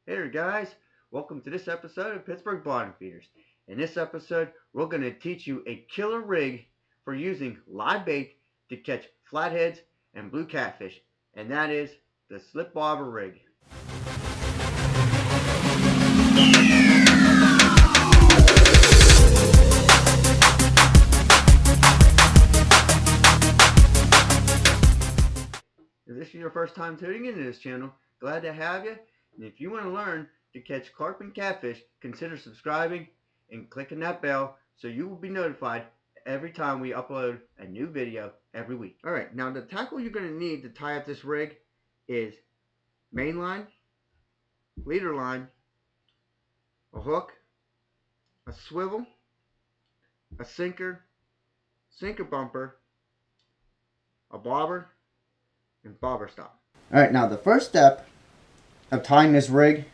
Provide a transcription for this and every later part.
Hey there guys, welcome to this episode of Pittsburgh Bottom Feeders. In this episode, we're going to teach you a killer rig for using live bait to catch flatheads and blue catfish, and that is the slip bobber rig. If this is your first time tuning into this channel, glad to have you. And if you want to learn to catch carp and catfish, consider subscribing and clicking that bell so you will be notified every time we upload a new video every week. Alright, now the tackle you're going to need to tie up this rig is main line, leader line, a hook, a swivel, a sinker, sinker bumper, a bobber, and bobber stop. Alright, now the first step of tying this rig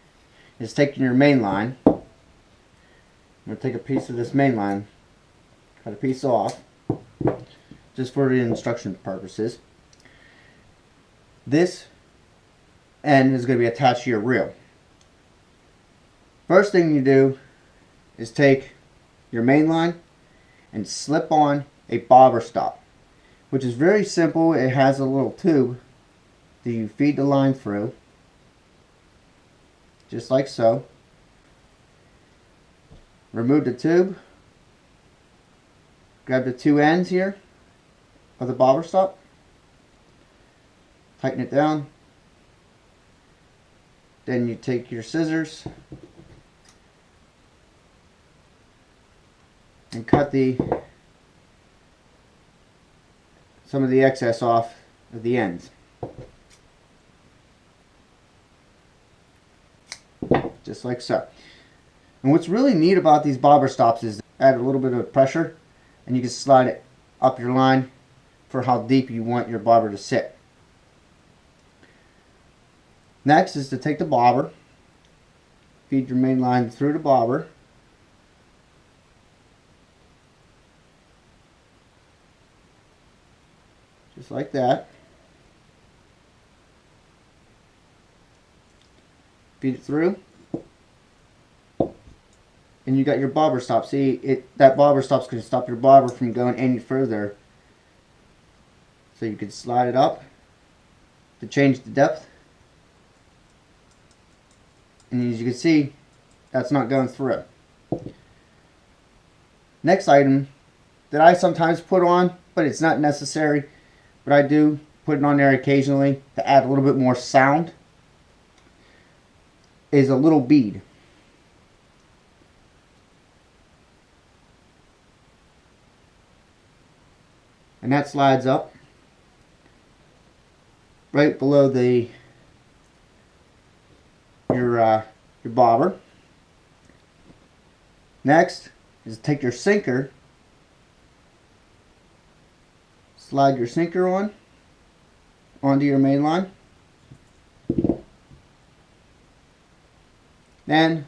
is taking your main line. I'm going to take a piece of this main line, cut a piece off, just for the instruction purposes. This end is going to be attached to your reel. First thing you do is take your main line and slip on a bobber stop, which is very simple. It has a little tube that you feed the line through, just like so. Remove the tube, grab the two ends here of the bobber stop, tighten it down, then you take your scissors and cut some of the excess off of the ends. Just like so. And what's really neat about these bobber stops is add a little bit of pressure and you can slide it up your line for how deep you want your bobber to sit. Next is to take the bobber, feed your main line through the bobber, just like that. Feed it through, and you got your bobber stop. See, that bobber stop's going to stop your bobber from going any further. So you can slide it up to change the depth, and as you can see, that's not going through. Next item that I sometimes put on, but it's not necessary, but I do put it on there occasionally to add a little bit more sound, is a little bead. And that slides up right below your bobber. Next is take your sinker, slide your sinker onto your main line. Then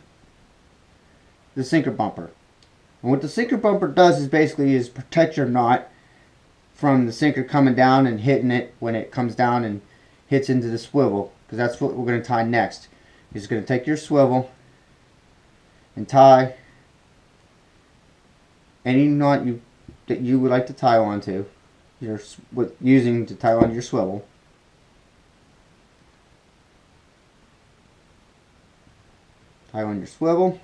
the sinker bumper. And what the sinker bumper does is basically protect your knot from the sinker coming down and hitting it when it comes down and hits into the swivel, because that's what we're going to tie next. You're just going to take your swivel and tie any knot that you would like to tie onto, using to tie onto your swivel. Tie on your swivel.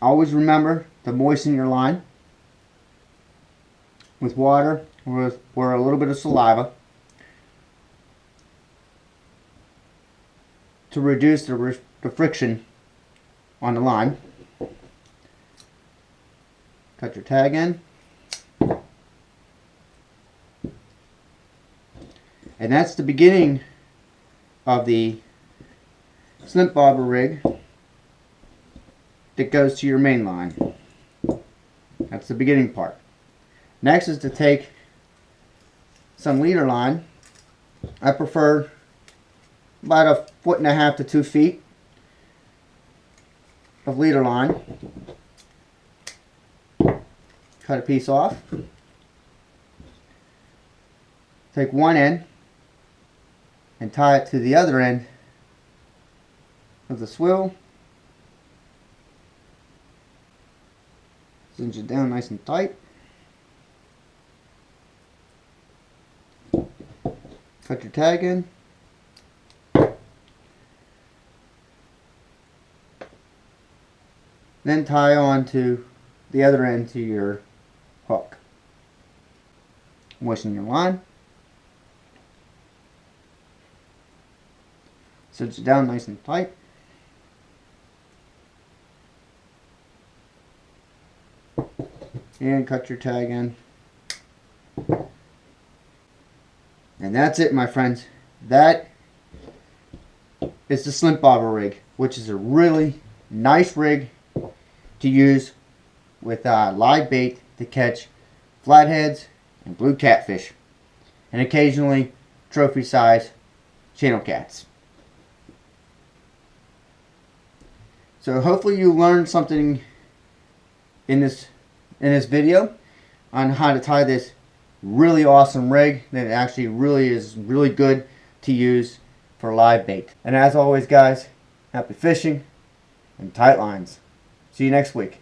Always remember to moisten your line with water or a little bit of saliva to reduce the friction on the line. Cut your tag in. And that's the beginning of the slip bobber rig that goes to your main line. That's the beginning part. Next is to take some leader line. I prefer about 1.5 to 2 feet of leader line. Cut a piece off. take one end and tie it to the other end of the swivel. Cinch it down nice and tight. Cut your tag in. Then tie on to the other end to your hook. Moisten your line. Cinch it down nice and tight. And cut your tag in. And that's it, my friends. That is the Slim Bobber rig, which is a really nice rig to use with live bait to catch flatheads and blue catfish, and occasionally trophy size channel cats. So hopefully you learned something in this video on how to tie this really awesome rig that actually is really good to use for live bait. And as always, guys, happy fishing and tight lines. See you next week.